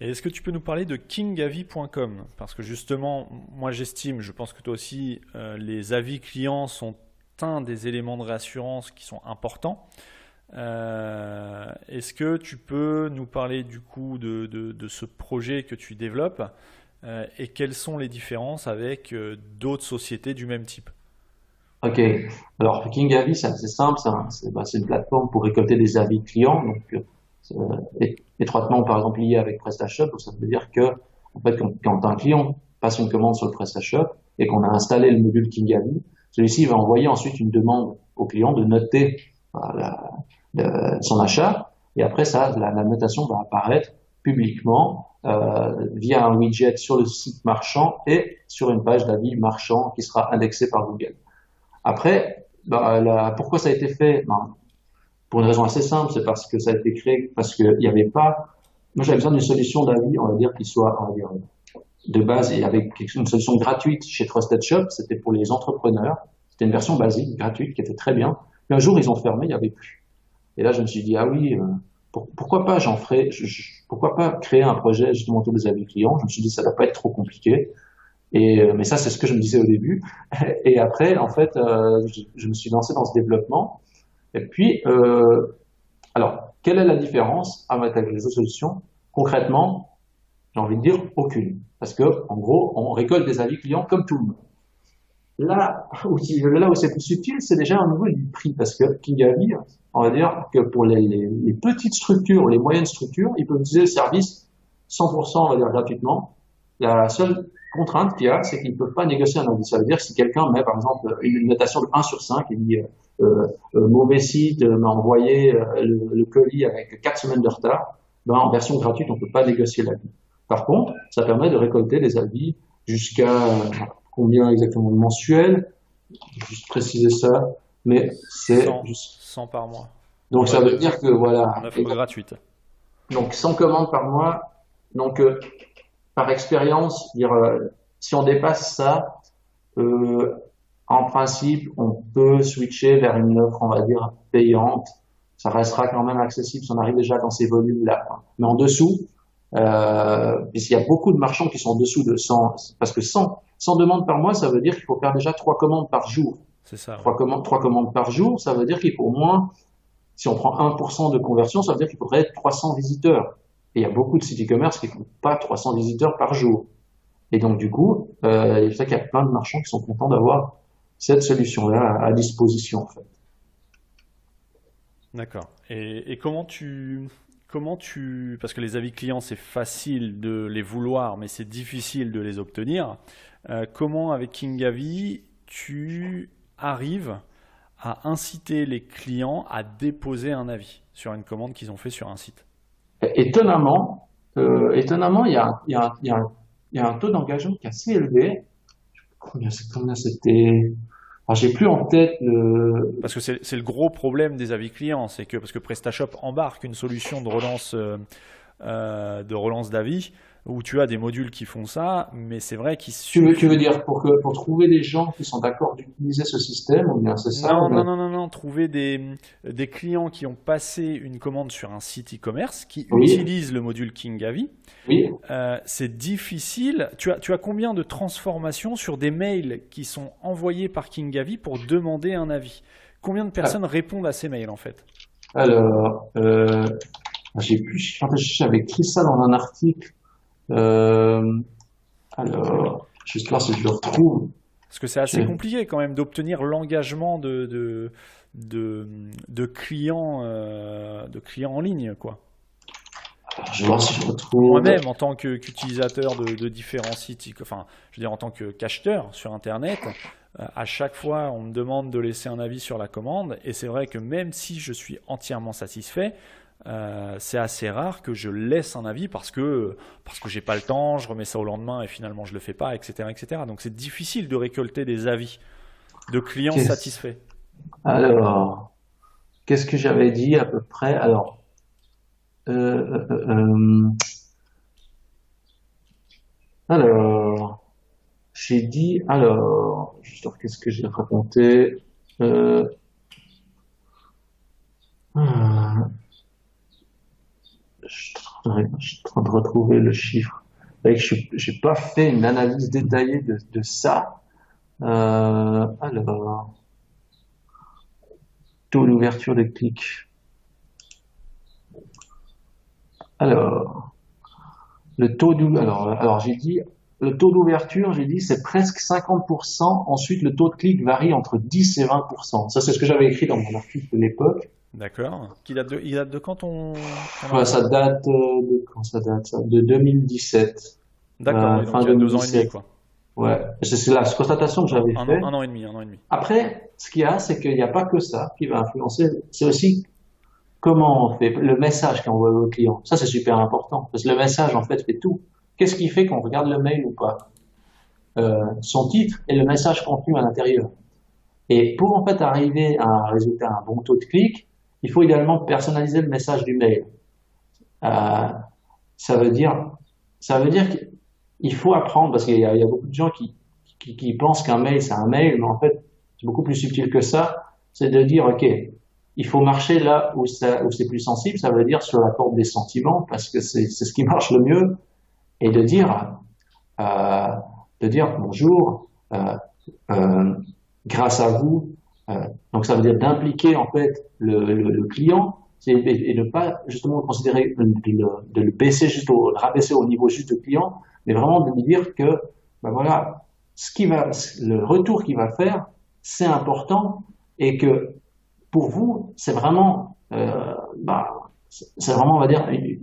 Et est-ce que tu peux nous parler de kingavi.com? Parce que justement, moi j'estime, je pense que toi aussi, les avis clients sont un des éléments de réassurance qui sont importants. Est-ce que tu peux nous parler du coup de ce projet que tu développes et quelles sont les différences avec d'autres sociétés du même type? Ok. Alors, Kingavi, c'est assez simple. C'est une plateforme pour récolter des avis clients. Donc, c'est, étroitement, par exemple, lié avec PrestaShop. Donc, ça veut dire que, en fait, quand un client passe une commande sur le PrestaShop et qu'on a installé le module Kingavi, celui-ci va envoyer ensuite une demande au client de noter son achat. Et après ça, la notation va apparaître publiquement via un widget sur le site marchand et sur une page d'avis marchand qui sera indexée par Google. Après, pourquoi ça a été fait? Pour une raison assez simple, c'est parce que ça a été créé, parce qu'il n'y avait pas, moi j'avais besoin d'une solution d'avis, on va dire, qui soit, on va dire, de base et avec une solution gratuite chez Trusted Shop, c'était pour les entrepreneurs, c'était une version basique, gratuite, qui était très bien. Puis un jour, ils ont fermé, il n'y avait plus. Et là, je me suis dit, ah oui, pourquoi pas pourquoi pas créer un projet justement autour des avis clients? Je me suis dit, ça ne va pas être trop compliqué. Mais ça, c'est ce que je me disais au début. Et après, en fait, je me suis lancé dans ce développement. Et puis, alors, quelle est la différence avec les autres solutions? Concrètement, j'ai envie de dire aucune. Parce que, en gros, on récolte des avis clients comme tout le monde. Là où c'est plus subtil, c'est déjà au niveau du prix. Parce que Kigavi, on va dire que pour les petites structures, les moyennes structures, ils peuvent utiliser le service 100%, on va dire, gratuitement. La seule contrainte qu'il y a, c'est qu'ils ne peuvent pas négocier un avis. Ça veut dire que si quelqu'un met, par exemple, une notation de 1 sur 5 et dit mauvais site, m'a envoyé le colis avec 4 semaines de retard, ben, en version gratuite, on ne peut pas négocier l'avis. Par contre, ça permet de récolter des avis jusqu'à combien exactement mensuel, juste préciser ça, mais c'est 100, juste. 100 par mois, Donc ça veut dire que en voilà. Et offre gratuite. donc 100 commandes par mois. Donc par expérience, dire si on dépasse ça, euh, en principe, on peut switcher vers une offre, on va dire, payante. Ça restera quand même accessible si on arrive déjà dans ces volumes-là. Mais en dessous, puisqu'il y a beaucoup de marchands qui sont en dessous de 100, parce que 100 demandes par mois, ça veut dire qu'il faut faire déjà 3 commandes par jour. C'est ça, ouais. Trois commandes par jour, ça veut dire qu'il faut au moins, si on prend 1% de conversion, ça veut dire qu'il faudrait 300 visiteurs. Et il y a beaucoup de sites e-commerce qui font pas 300 visiteurs par jour. Et donc, du coup, c'est pour ça qu'il y a plein de marchands qui sont contents d'avoir cette solution-là à disposition, en fait. D'accord. Et parce que les avis clients, c'est facile de les vouloir, mais c'est difficile de les obtenir. Comment, avec Kingavi, tu arrives à inciter les clients à déposer un avis sur une commande qu'ils ont fait sur un site? Étonnamment, il y a un taux d'engagement qui est assez élevé. Combien c'était? Alors, j'ai plus en tête le. Parce que c'est le gros problème des avis clients, c'est que parce que PrestaShop embarque une solution de relance d'avis où tu as des modules qui font ça, mais c'est vrai qu'il Tu veux suffit. dire pour trouver des gens qui sont d'accord d'utiliser ce système, ou bien c'est ça, ou Non, non, bien. non, non, non. Trouver des clients qui ont passé une commande sur un site e-commerce, qui Oui, utilisent le module Kingavi, oui. c'est difficile. Tu as combien de transformations sur des mails qui sont envoyés par Kingavi pour demander un avis? Combien de Ah, personnes répondent à ces mails en fait? Alors, j'avais écrit ça dans un article. Euh, alors, juste voir si je le retrouve. Parce que c'est assez J'ai- compliqué quand même d'obtenir l'engagement de, de clients en ligne, quoi. Je vais voir si je retrouve. Moi-même, en tant qu'utilisateur de différents sites, enfin, je veux dire, en tant qu'acheteur sur Internet, à chaque fois, on me demande de laisser un avis sur la commande. Et c'est vrai que même si je suis entièrement satisfait, c'est assez rare que je laisse un avis parce que j'ai pas le temps, je remets ça au lendemain et finalement je le fais pas, etc., etc. Donc c'est difficile de récolter des avis de clients Qu'est-ce- satisfaits. Alors, qu'est-ce que j'avais dit à peu près? Alors, euh, euh, euh, alors, j'ai dit, alors, juste voir qu'est-ce que j'ai raconté? Euh, ah, Je suis en train de retrouver le chiffre. C'est vrai que je j'ai pas fait une analyse détaillée de ça. Alors, taux d'ouverture de clic. Alors, alors j'ai dit, le taux d'ouverture, j'ai dit, c'est presque 50%. Ensuite, le taux de clic varie entre 10 et 20%. Ça, c'est ce que j'avais écrit dans mon article de l'époque. D'accord. Il date de quand ton Ouais, article? ça date quand ça date, ça? De 2017, D'accord, oui, donc fin il y a 2 ans et demi, 2017. quoi. Ouais, c'est la constatation que j'avais fait. Un an et demi, un an et demi. Après, ce qu'il y a, c'est qu'il n'y a pas que ça qui va influencer. C'est aussi comment on fait le message qu'on envoie au client. Ça, c'est super important parce que le message, en fait, fait tout. Qu'est-ce qui fait qu'on regarde le mail ou pas? Son titre et le message contenu à l'intérieur. Et pour en fait arriver à un résultat, à un bon taux de clic, il faut également personnaliser le message du mail. Euh, ça veut dire, ça veut dire qu'il faut apprendre parce qu'il y a beaucoup de gens qui pensent qu'un mail c'est un mail, mais en fait c'est beaucoup plus subtil que ça. C'est de dire ok, il faut marcher là où c'est plus sensible. Ça veut dire sur la corde des sentiments parce que c'est ce qui marche le mieux et euh, de dire bonjour. Euh, grâce à vous. Donc ça veut dire d'impliquer en fait le client et de pas justement considérer de le baisser de le rabaisser au niveau juste du client, mais vraiment de lui dire que ben voilà, le retour qu'il va faire, c'est important et que pour vous, c'est vraiment, c'est vraiment, on va dire, Il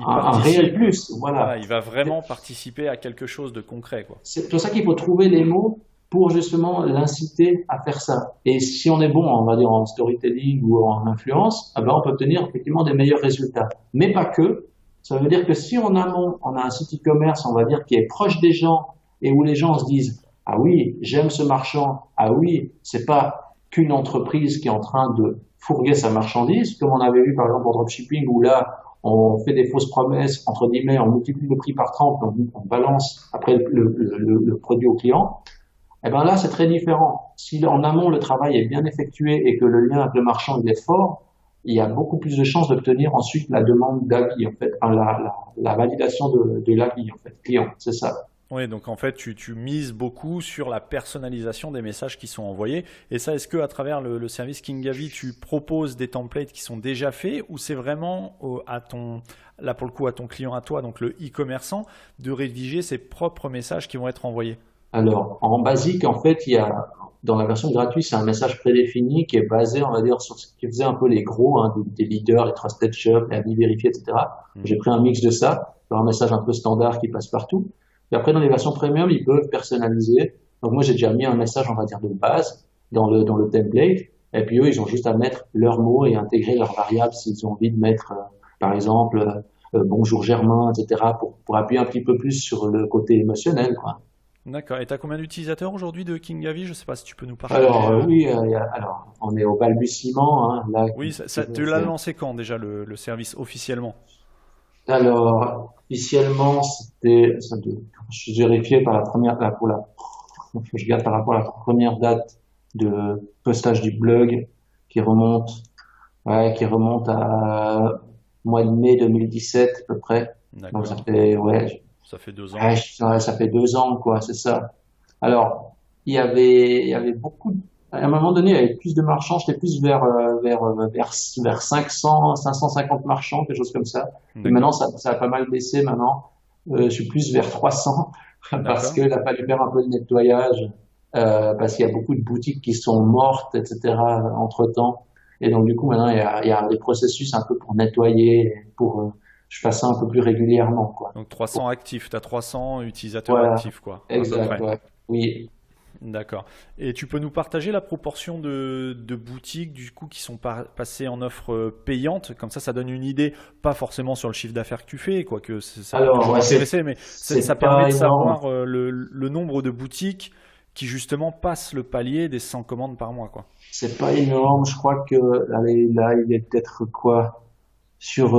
un réel participe, plus. Voilà. voilà, il va vraiment participer à quelque chose de concret, quoi. C'est pour ça qu'il faut trouver les mots pour justement l'inciter à faire ça. Et si on est bon, on va dire en storytelling ou en influence, eh ben on peut obtenir effectivement des meilleurs résultats. Mais pas que. Ça veut dire que si en amont, on a un site e-commerce, on va dire, qui est proche des gens et où les gens se disent, ah oui, j'aime ce marchand. Ah oui, c'est pas qu'une entreprise qui est en train de fourguer sa marchandise, comme on avait vu par exemple en dropshipping où là, on fait des fausses promesses, entre guillemets, on multiplie le prix par 30, on balance après le produit au client. Eh ben là, c'est très différent. Si en amont, le travail est bien effectué et que le lien avec le marchand il est fort, il y a beaucoup plus de chances d'obtenir ensuite la demande d'avis, en fait, enfin, la validation de l'avis, en fait, client, c'est ça. Oui, donc en fait, tu mises beaucoup sur la personnalisation des messages qui sont envoyés. Et ça, est-ce que à travers le service Kingavi, tu proposes des templates qui sont déjà faits ou c'est vraiment là pour le coup, à ton client, à toi, donc le e-commerçant, de rédiger ses propres messages qui vont être envoyés? Alors, en basique, en fait, il y a, dans la version gratuite, c'est un message prédéfini qui est basé, on va dire, sur ce qui faisait un peu les gros, hein, des leaders, les trusted shops, les avis vérifiés, etc. J'ai Mhm. pris un mix de ça, un message un peu standard qui passe partout. Et après, dans les versions premium, ils peuvent personnaliser. Donc moi, j'ai déjà mis un message, on va dire, de base dans le template. Et puis eux, ils ont juste à mettre leurs mots et intégrer leurs variables s'ils ont envie de mettre, par exemple, bonjour Germain, etc. pour appuyer un petit peu plus sur le côté émotionnel, quoi. D'accord. Et tu as combien d'utilisateurs aujourd'hui de Kingavi? Je ne sais pas si tu peux nous partager. Alors oui, alors on est au balbutiement, hein, là. Oui, tu l'as lancé quand déjà le service officiellement? Alors officiellement, je vérifiais par la première, je regarde par rapport à la première date de postage du blog qui remonte, ouais, qui remonte à mois de mai 2017 à peu près. Donc ça D'accord. fait, ouais, Ça fait 2 ans. ouais, ça fait 2 ans, quoi, c'est ça. Alors, il y avait beaucoup, à un moment donné, il y avait plus de marchands, j'étais plus vers 500, 550 marchands, quelque chose comme ça. Et maintenant, D'accord. ça a pas mal baissé maintenant. Je suis plus vers 300 parce D'accord. qu'il a fallu faire un peu de nettoyage, parce qu'il y a beaucoup de boutiques qui sont mortes, etc. entre-temps. Et donc, du coup, maintenant, il y a des processus un peu pour nettoyer, pour, je fasse ça un peu plus régulièrement, quoi. Donc 300 actifs, tu as 300 utilisateurs Voilà, actifs, quoi, à peu exact, près. ouais. Oui. D'accord. Et tu peux nous partager la proportion de boutiques du coup qui sont passées en offre payante, comme ça donne une idée, pas forcément sur le chiffre d'affaires que tu fais, quoique ça peut Alors, toujours ouais, intéresser, mais ça c'est permet pas de énorme. savoir le nombre de boutiques qui justement passent le palier des 100 commandes par mois, quoi. C'est pas énorme. Je crois que, allez, là, il est peut-être quoi? Sur,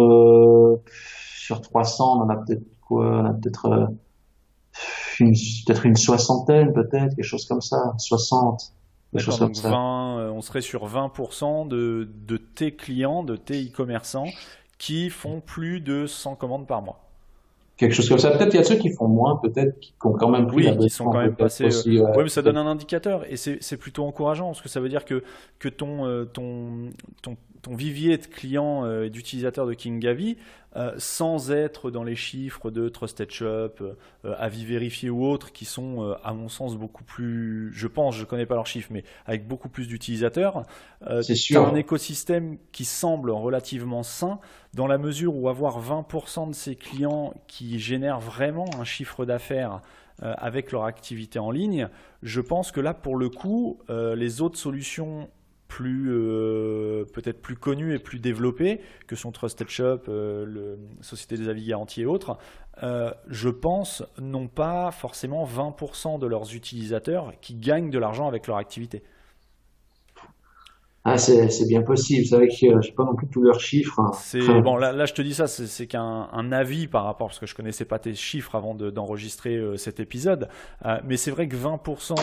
sur 300, on en a peut-être quoi? On a peut-être, une, peut-être une soixantaine, peut-être, quelque chose comme ça. 60, quelque chose D'accord, comme donc ça. 20, on serait sur 20% de tes clients, de tes e-commerçants qui font plus de 100 commandes par mois. Quelque chose comme ça. Peut-être il y a ceux qui font moins, peut-être qui ont quand même pris Oui, qui sont l'abonnement, quand même peut-être passés. aussi. Ouais, Oui, mais ça donne peut-être. un indicateur et c'est plutôt encourageant parce que ça veut dire que ton vivier de clients et d'utilisateurs de Kingavi, sans être dans les chiffres de Trusted Shop, avis vérifiés ou autres, qui sont, à mon sens, beaucoup plus, je pense, je ne connais pas leurs chiffres, mais avec beaucoup plus d'utilisateurs, C'est tu as un sûr. écosystème qui semble relativement sain dans la mesure où avoir 20% de ces clients qui génèrent vraiment un chiffre d'affaires avec leur activité en ligne, je pense que là, pour le coup, les autres solutions peut-être plus connues et plus développées, que sont Trusted Shop, Société des avis garantis et autres, je pense, n'ont pas forcément 20% de leurs utilisateurs qui gagnent de l'argent avec leur activité. Ah, c'est bien possible. C'est vrai que je sais pas non plus tous leurs chiffres, C'est hein. bon, là je te dis ça, c'est qu'un un avis par rapport parce que je connaissais pas tes chiffres avant d'enregistrer cet épisode. Mais c'est vrai que 20%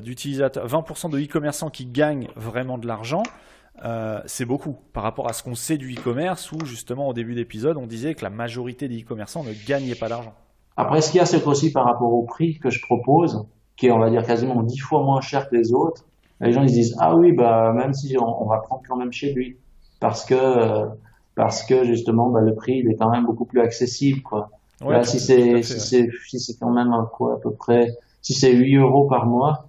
d'utilisateurs, 20% de e-commerçants qui gagnent vraiment de l'argent, c'est beaucoup par rapport à ce qu'on sait du e-commerce où justement au début d'épisode on disait que la majorité des e-commerçants ne gagnaient pas d'argent. Après, ce qu'il y a, c'est aussi par rapport au prix que je propose, qui est, on va dire, quasiment 10 fois moins cher que les autres. Les gens, ils se disent, ah oui, bah, même si on va prendre quand même chez lui. Parce que, euh, parce que justement, bah, le prix, il est quand même beaucoup plus accessible, quoi. Ouais, Là, tout à fait. Ouais. si c'est quand même, quoi, à peu près, si c'est 8 euros par mois,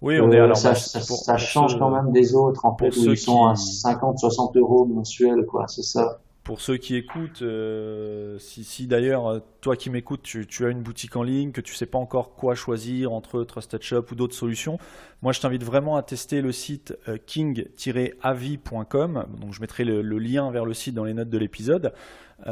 Oui, on est alors ça pour change quand même des autres, en pour fait, où ceux ils sont à qui 50, 60 euros mensuels, quoi. C'est ça. Pour ceux qui écoutent, si d'ailleurs, toi qui m'écoutes, tu as une boutique en ligne, que tu sais pas encore quoi choisir entre Trusted Shop ou d'autres solutions, moi je t'invite vraiment à tester le site king-avi.com. Donc je mettrai le lien vers le site dans les notes de l'épisode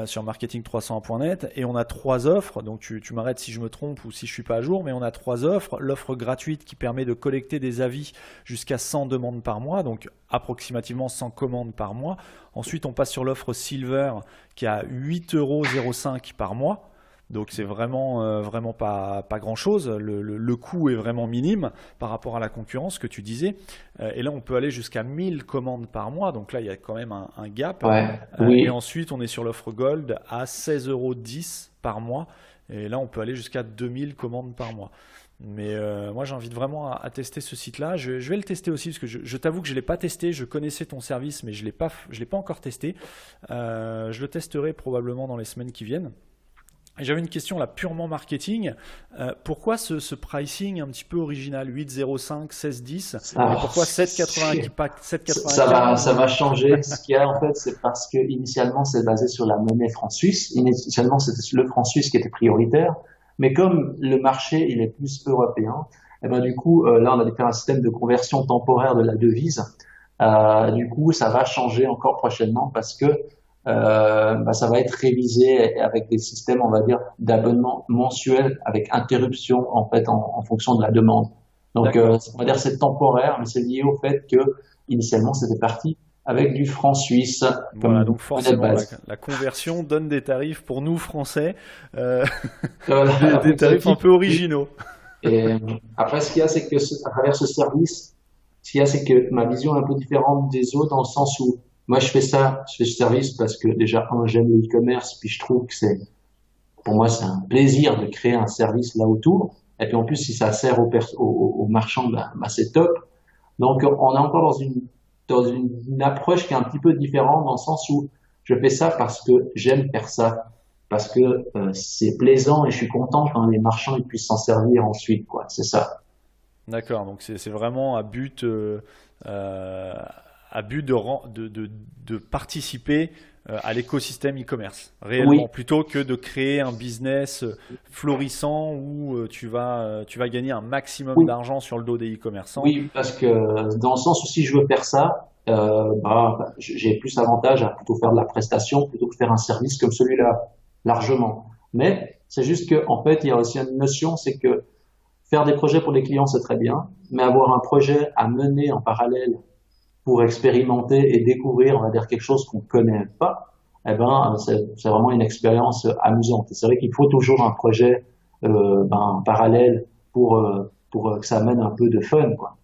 sur marketing301.net. Et on a trois offres, donc tu m'arrêtes si je me trompe ou si je suis pas à jour, mais on a trois offres. L'offre gratuite qui permet de collecter des avis jusqu'à 100 demandes par mois, donc approximativement 100 commandes par mois. Ensuite, on passe sur l'offre Silver qui a 8,05 € par mois. Donc c'est vraiment pas grand-chose. Le coût est vraiment minime par rapport à la concurrence que tu disais. Et là, on peut aller jusqu'à 1000 commandes par mois. Donc là, il y a quand même un gap. Ouais. Et Oui. ensuite, on est sur l'offre Gold à 16,10 € par mois. Et là, on peut aller jusqu'à 2000 commandes par mois. Mais moi, j'invite vraiment à tester ce site-là. Je vais le tester aussi parce que je t'avoue que je ne l'ai pas testé. Je connaissais ton service, mais je l'ai pas encore testé. Je le testerai probablement dans les semaines qui viennent. Et j'avais une question là purement marketing. Pourquoi ce pricing un petit peu original, 8,05, 16,10 et Alors, pourquoi 7,95 pas ça 7,95 va changer. Ce qu'il y a, en fait, c'est parce que initialement, c'est basé sur la monnaie franc suisse. Initialement, c'était le franc suisse qui était prioritaire. Mais comme le marché, il est plus européen, et ben, du coup, là, on a fait un système de conversion temporaire de la devise. Du coup, ça va changer encore prochainement parce que bah, ça va être révisé avec des systèmes, on va dire, d'abonnement mensuel avec interruption en fait en fonction de la demande. Donc, D'accord. on va dire c'est temporaire, mais c'est lié au fait que initialement c'était parti avec du franc suisse Voilà, comme donc monnaie de forcément, base. la conversion donne des tarifs pour nous Français, euh, La plus des tarifs un exotique. peu originaux. Et après, ce qu'il y a, c'est que à travers ce service, ce qu'il y a, c'est que ma vision est un peu différente des autres dans le sens où moi je fais ce service parce que déjà, un, j'aime le e-commerce, puis je trouve que pour moi, c'est un plaisir de créer un service là autour. Et puis en plus, si ça sert aux marchands, bah, c'est top. Donc, on est encore dans une approche qui est un petit peu différente dans le sens où je fais ça parce que j'aime faire ça, parce que c'est plaisant et je suis content quand les marchands ils puissent s'en servir ensuite, quoi. C'est ça. D'accord, donc c'est vraiment euh, à but de participer à l'écosystème e-commerce, réellement, Oui, plutôt que de créer un business florissant où tu vas gagner un maximum oui, d'argent sur le dos des e-commerçants. oui, parce que dans le sens où si je veux faire ça, bah, j'ai plus avantage à plutôt faire de la prestation plutôt que faire un service comme celui-là, largement. Mais c'est juste que en fait, il y a aussi une notion, c'est que faire des projets pour les clients, c'est très bien, mais avoir un projet à mener en parallèle pour expérimenter et découvrir, on va dire, quelque chose qu'on connaît pas, eh ben, c'est vraiment une expérience amusante. Et c'est vrai qu'il faut toujours un projet ben, parallèle pour que ça amène un peu de fun, quoi.